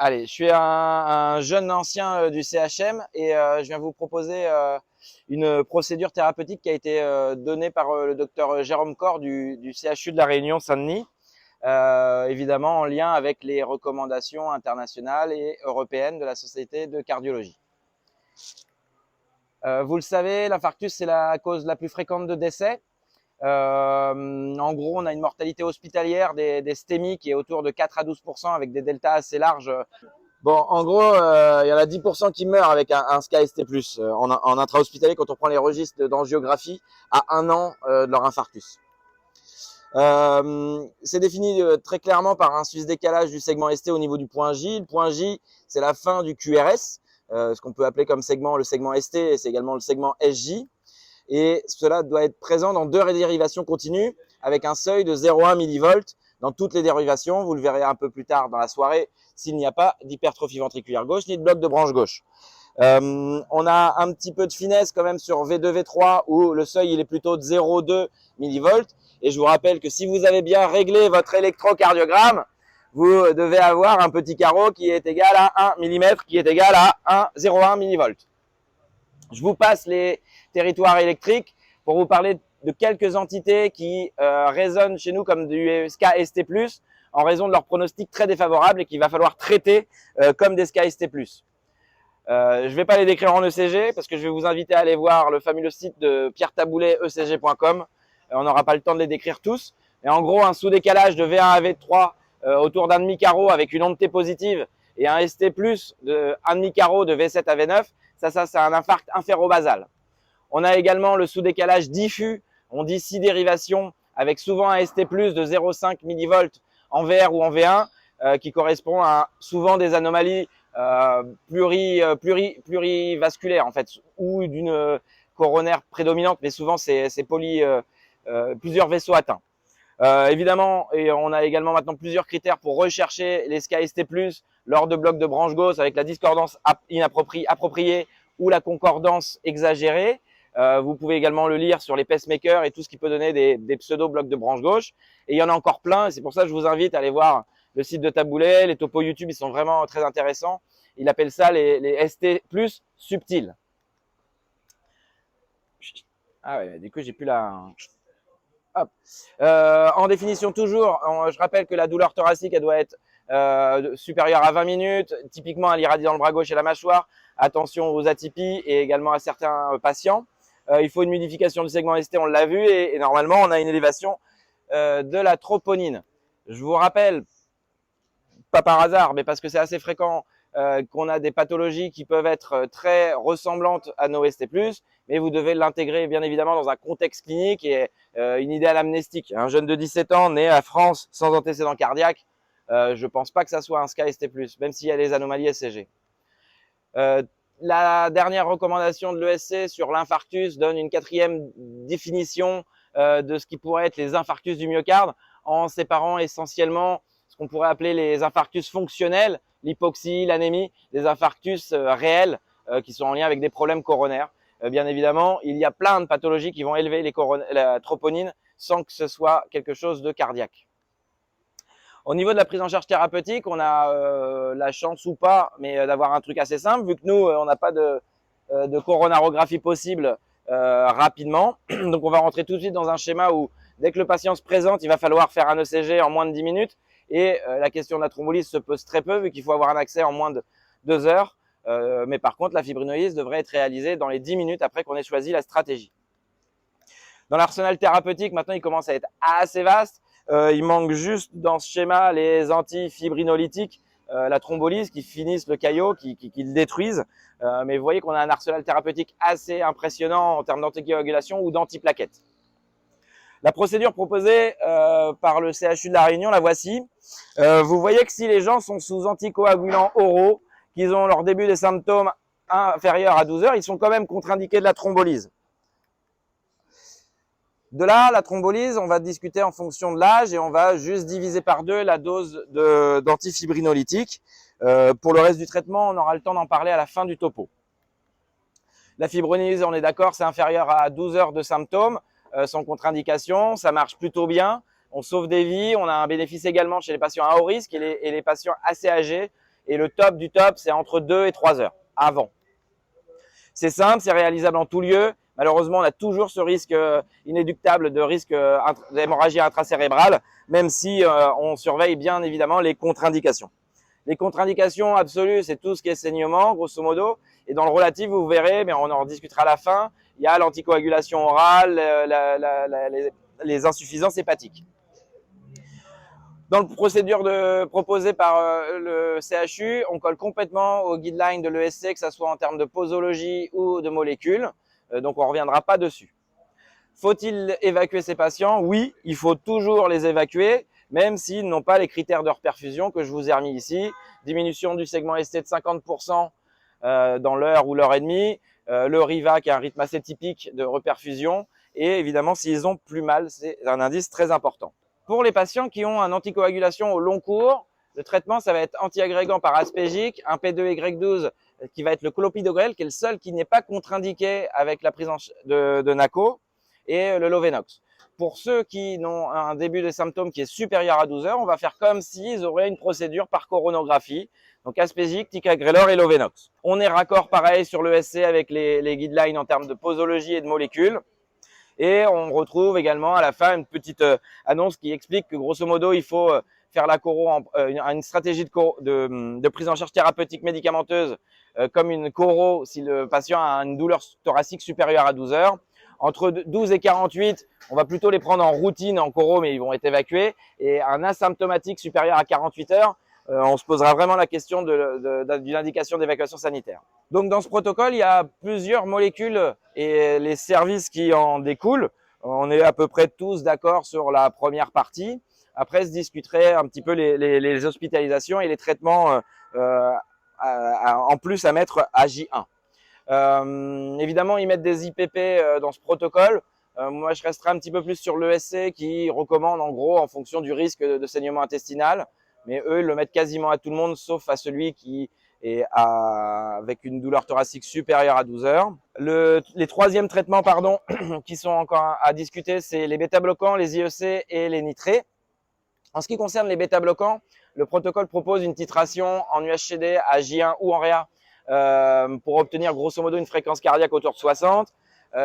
Allez, je suis un jeune ancien du CHM et je viens vous proposer une procédure thérapeutique qui a été donnée par le docteur Jérôme Corr du CHU de la Réunion Saint-Denis, évidemment en lien avec les recommandations internationales et européennes de la Société de cardiologie. Vous le savez, l'infarctus, c'est la cause la plus fréquente de décès. En gros, on a une mortalité hospitalière des STEMI qui est autour de 4 à 12% avec des deltas assez larges. Bon, en gros, il y en a 10% qui meurent avec un SCA-ST+, en intra-hospitalier quand on prend les registres d'angiographie à 1 an de leur infarctus. C'est défini très clairement par un sus-décalage du segment ST au niveau du point J. Le point J, c'est la fin du QRS, ce qu'on peut appeler comme segment le segment ST, et c'est également le segment SJ. Et cela doit être présent dans 2 dérivations continues avec un seuil de 0,1 mV dans toutes les dérivations. Vous le verrez un peu plus tard dans la soirée s'il n'y a pas d'hypertrophie ventriculaire gauche ni de bloc de branche gauche. On a un petit peu de finesse quand même sur V2, V3 où le seuil il est plutôt de 0,2 mV. Et je vous rappelle que si vous avez bien réglé votre électrocardiogramme, vous devez avoir un petit carreau qui est égal à 1 mm, qui est égal à 0,1 mV. Je vous passe les territoires électriques pour vous parler de quelques entités qui résonnent chez nous comme du SCA-ST+, en raison de leur pronostic très défavorable et qu'il va falloir traiter comme des SCA-ST+. Je ne vais pas les décrire en ECG parce que je vais vous inviter à aller voir le fabuleux site de Pierre Taboulet, ecg.com. On n'aura pas le temps de les décrire tous. Mais en gros, un sous-décalage de V1 à V3 autour d'un demi-carreau avec une onde T positive et un ST+, de un demi-carreau de V7 à V9, ça c'est un infarct inférobasal. On a également le sous-décalage diffus, on dit 6 dérivations, avec souvent un ST+, de 0,5 mV en VR ou en V1, qui correspond à souvent des anomalies plurivasculaires en fait, ou d'une coronaire prédominante, mais souvent c'est plusieurs vaisseaux atteints. Évidemment, et on a également maintenant plusieurs critères pour rechercher les SCA-ST+, lors de blocs de branche gauche avec la discordance appropriée ou la concordance exagérée. Vous pouvez également le lire sur les pacemakers et tout ce qui peut donner des pseudo-blocs de branche gauche. Et il y en a encore plein, et c'est pour ça que je vous invite à aller voir le site de Taboulet. Les topos YouTube, ils sont vraiment très intéressants. Il appelle ça les ST+ subtils. Ah ouais, du coup, j'ai plus la... Hop. En définition toujours, je rappelle que la douleur thoracique elle doit être supérieure à 20 minutes, typiquement elle irradie dans le bras gauche et la mâchoire. Attention aux atypies et également à certains patients. Il faut une modification du segment ST, on l'a vu, et normalement on a une élévation de la troponine. Je vous rappelle, pas par hasard, mais parce que c'est assez fréquent, qu'on a des pathologies qui peuvent être très ressemblantes à nos ST+, mais vous devez l'intégrer bien évidemment dans un contexte clinique et une idéale amnestique. Un jeune de 17 ans né à France sans antécédent cardiaque, je pense pas que ça soit un SCA-ST+, même s'il y a les anomalies ECG. La dernière recommandation de l'ESC sur l'infarctus donne une 4e définition de ce qui pourrait être les infarctus du myocarde, en séparant essentiellement ce qu'on pourrait appeler les infarctus fonctionnels, l'hypoxie, l'anémie, des infarctus réels qui sont en lien avec des problèmes coronaires. Bien évidemment, il y a plein de pathologies qui vont élever la troponine sans que ce soit quelque chose de cardiaque. Au niveau de la prise en charge thérapeutique, on a la chance ou pas, mais d'avoir un truc assez simple, vu que nous, on n'a pas de coronarographie possible rapidement. Donc, on va rentrer tout de suite dans un schéma où, dès que le patient se présente, il va falloir faire un ECG en moins de 10 minutes. Et la question de la thrombolyse se pose très peu, vu qu'il faut avoir un accès en moins de 2 heures. Mais par contre, la fibrinolyse devrait être réalisée dans les 10 minutes après qu'on ait choisi la stratégie. Dans l'arsenal thérapeutique, maintenant, il commence à être assez vaste. Il manque juste dans ce schéma les antifibrinolytiques, la thrombolyse qui finissent le caillot, qui le détruisent. Mais vous voyez qu'on a un arsenal thérapeutique assez impressionnant en termes d'anticoagulation ou d'antiplaquettes. La procédure proposée par le CHU de la Réunion, la voici. Vous voyez que si les gens sont sous anticoagulants oraux, qu'ils ont leur début des symptômes inférieurs à 12 heures, ils sont quand même contre-indiqués de la thrombolyse. De là, la thrombolyse, on va discuter en fonction de l'âge et on va juste diviser par 2 la dose d'antifibrinolytique. Pour le reste du traitement, on aura le temps d'en parler à la fin du topo. La fibrinolyse, on est d'accord, c'est inférieur à 12 heures de symptômes, sans contre-indication, ça marche plutôt bien, on sauve des vies, on a un bénéfice également chez les patients à haut risque et les patients assez âgés et le top du top, c'est entre 2 et 3 heures avant. C'est simple, c'est réalisable en tout lieu. Malheureusement, on a toujours ce risque inéluctable de risque d'hémorragie intracérébrale, même si on surveille bien évidemment les contre-indications. Les contre-indications absolues, c'est tout ce qui est saignement, grosso modo. Et dans le relatif, vous verrez, mais on en discutera à la fin, il y a l'anticoagulation orale, les insuffisances hépatiques. Dans la procédure proposée par le CHU, on colle complètement aux guidelines de l'ESC, que ce soit en termes de posologie ou de molécules. Donc, on ne reviendra pas dessus. Faut-il évacuer ces patients? Oui, il faut toujours les évacuer, même s'ils n'ont pas les critères de reperfusion que je vous ai remis ici. Diminution du segment ST de 50% dans l'heure ou l'heure et demie. Le RIVA qui a un rythme assez typique de reperfusion. Et évidemment, s'ils ont plus mal, c'est un indice très important. Pour les patients qui ont un anticoagulation au long cours, le traitement, ça va être antiagrégant par aspégique, un P2Y12 qui va être le clopidogrel, qui est le seul qui n'est pas contre-indiqué avec la prise de NACO, et le Lovenox. Pour ceux qui ont un début de symptômes qui est supérieur à 12 heures, on va faire comme s'ils auraient une procédure par coronographie, donc aspégique, ticagrelor et Lovenox. On est raccord pareil sur l'ESC avec les guidelines en termes de posologie et de molécules. Et on retrouve également à la fin une petite annonce qui explique que grosso modo, il faut faire la coro une stratégie de prise en charge thérapeutique médicamenteuse comme une coro si le patient a une douleur thoracique supérieure à 12 heures. Entre 12 et 48, on va plutôt les prendre en routine, en coro, mais ils vont être évacués. Et un asymptomatique supérieur à 48 heures, on se posera vraiment la question d'une indication d'évacuation sanitaire. Donc, dans ce protocole, il y a plusieurs molécules et les services qui en découlent. On est à peu près tous d'accord sur la première partie. Après, se discuterait un petit peu les hospitalisations et les traitements en plus à mettre à J1. Évidemment, ils mettent des IPP dans ce protocole. Moi, je resterai un petit peu plus sur l'ESC qui recommande en gros en fonction du risque de saignement intestinal. Mais eux, ils le mettent quasiment à tout le monde, sauf à celui qui est avec une douleur thoracique supérieure à 12 heures. Les troisièmes traitements qui sont encore à discuter, c'est les bêta-bloquants, les IEC et les nitrés. En ce qui concerne les bêta-bloquants, le protocole propose une titration en UHCD à J1 ou en réa pour obtenir grosso modo une fréquence cardiaque autour de 60.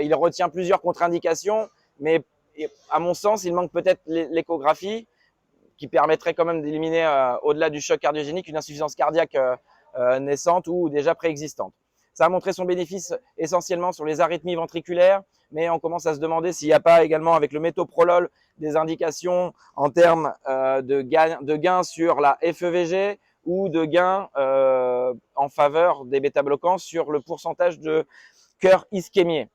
Il retient plusieurs contre-indications, mais à mon sens, il manque peut-être l'échographie qui permettrait quand même d'éliminer au-delà du choc cardiogénique une insuffisance cardiaque naissante ou déjà préexistante. Ça a montré son bénéfice essentiellement sur les arythmies ventriculaires, mais on commence à se demander s'il n'y a pas également avec le métoprolol des indications en termes de gains sur la FEVG ou de gains en faveur des bêta-bloquants sur le pourcentage de cœur ischémié.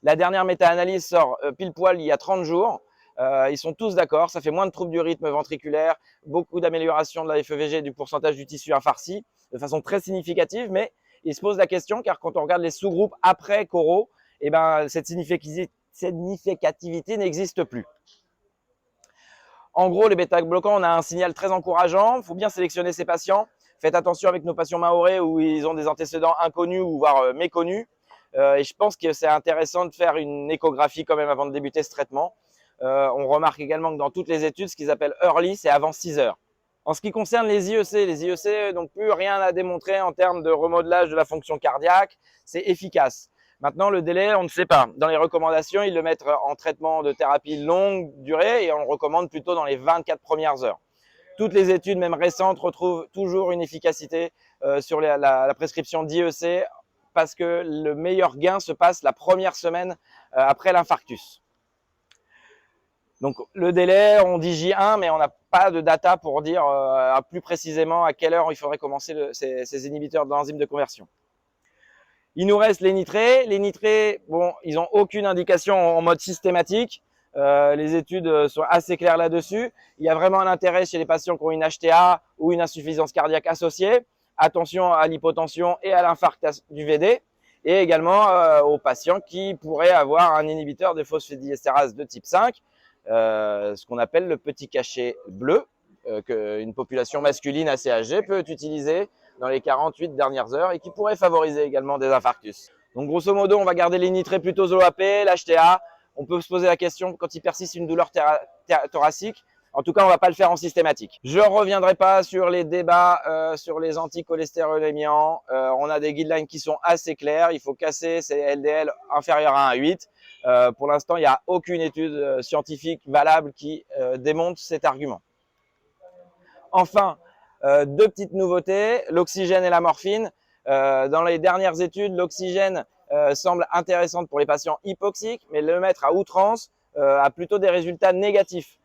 La dernière méta-analyse sort pile poil il y a 30 jours. Ils sont tous d'accord, ça fait moins de troubles du rythme ventriculaire, beaucoup d'amélioration de la FEVG et du pourcentage du tissu infarci de façon très significative, mais il se pose la question car quand on regarde les sous-groupes après coro, eh ben, cette significativité n'existe plus. En gros, les bêta-bloquants, on a un signal très encourageant, il faut bien sélectionner ces patients. Faites attention avec nos patients mahorais où ils ont des antécédents inconnus ou voire méconnus. Et je pense que c'est intéressant de faire une échographie quand même avant de débuter ce traitement. On remarque également que dans toutes les études, ce qu'ils appellent early, c'est avant 6 heures. En ce qui concerne les IEC n'ont plus rien à démontrer en termes de remodelage de la fonction cardiaque. C'est efficace. Maintenant, le délai, on ne sait pas. Dans les recommandations, ils le mettent en traitement de thérapie longue durée et on le recommande plutôt dans les 24 premières heures. Toutes les études, même récentes, retrouvent toujours une efficacité sur la prescription d'IEC parce que le meilleur gain se passe la première semaine après l'infarctus. Donc, le délai, on dit J1, mais on n'a pas de data pour dire plus précisément à quelle heure il faudrait commencer ces inhibiteurs d'enzymes de conversion. Il nous reste les nitrés. Les nitrés, bon, ils n'ont aucune indication en mode systématique. Les études sont assez claires là-dessus. Il y a vraiment un intérêt chez les patients qui ont une HTA ou une insuffisance cardiaque associée. Attention à l'hypotension et à l'infarct du VD. Et également aux patients qui pourraient avoir un inhibiteur de phosphodiesterase de type 5. Ce qu'on appelle le petit cachet bleu, qu'une population masculine assez âgée peut utiliser dans les 48 dernières heures et qui pourrait favoriser également des infarctus. Donc grosso modo, on va garder les nitrés plutôt OAP, l'HTA. On peut se poser la question quand il persiste une douleur thoracique, En tout cas, on ne va pas le faire en systématique. Je ne reviendrai pas sur les débats sur les anticholestérolémiants. On a des guidelines qui sont assez clairs. Il faut casser ces LDL inférieurs à 1,8. Pour l'instant, il n'y a aucune étude scientifique valable qui démontre cet argument. Enfin, deux petites nouveautés, l'oxygène et la morphine. Dans les dernières études, l'oxygène semble intéressante pour les patients hypoxiques, mais le mettre à outrance a plutôt des résultats négatifs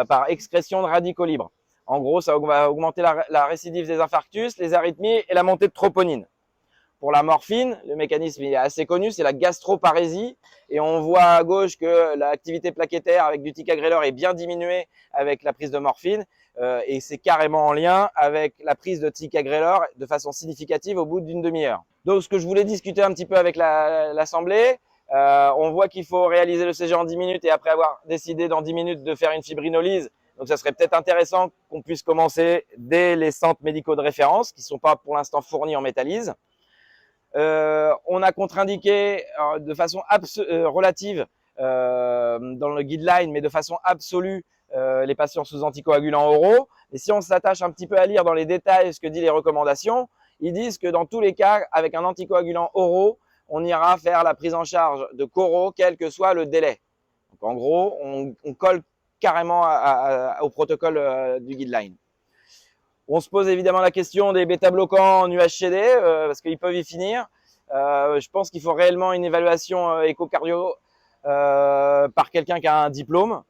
par excrétion de radicaux libres. En gros, ça va augmenter la récidive des infarctus, les arythmies et la montée de troponine. Pour la morphine, le mécanisme est assez connu, c'est la gastroparésie. Et on voit à gauche que l'activité plaquettaire avec du ticagrelor est bien diminuée avec la prise de morphine. Et c'est carrément en lien avec la prise de ticagrelor de façon significative au bout d'une demi-heure. Donc, ce que je voulais discuter un petit peu avec l'Assemblée, on voit qu'il faut réaliser le CG en 10 minutes et après avoir décidé dans 10 minutes de faire une fibrinolyse. Donc, ça serait peut-être intéressant qu'on puisse commencer dès les centres médicaux de référence qui ne sont pas pour l'instant fournis en métalyse. On a contre-indiqué de façon relative dans le guideline, mais de façon absolue, les patients sous anticoagulants oraux. Et si on s'attache un petit peu à lire dans les détails ce que disent les recommandations, ils disent que dans tous les cas, avec un anticoagulant oraux, on ira faire la prise en charge de choro, quel que soit le délai. Donc en gros, on colle carrément au protocole du guideline. On se pose évidemment la question des bêta-bloquants en UHCD, parce qu'ils peuvent y finir. Je pense qu'il faut réellement une évaluation échocardio par quelqu'un qui a un diplôme.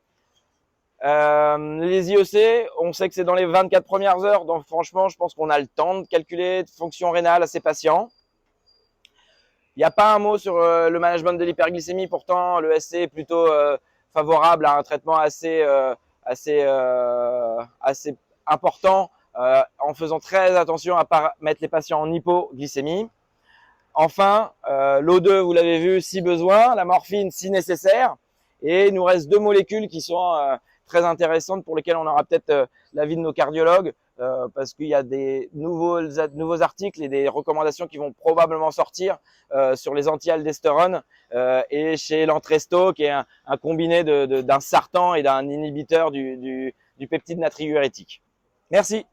Les IEC, on sait que c'est dans les 24 premières heures, donc franchement, je pense qu'on a le temps de calculer de fonction rénale à ces patients. Il n'y a pas un mot sur le management de l'hyperglycémie, pourtant le SC est plutôt favorable à un traitement assez important, en faisant très attention à ne pas mettre les patients en hypoglycémie. Enfin, l'O2, vous l'avez vu, si besoin, la morphine si nécessaire. Et il nous reste deux molécules qui sont très intéressantes pour lesquelles on aura peut-être l'avis de nos cardiologues parce qu'il y a des nouveaux articles et des recommandations qui vont probablement sortir sur les anti-aldestérones et chez l'Entresto qui est un combiné d'un sartan et d'un inhibiteur du peptide natriurétique. Merci.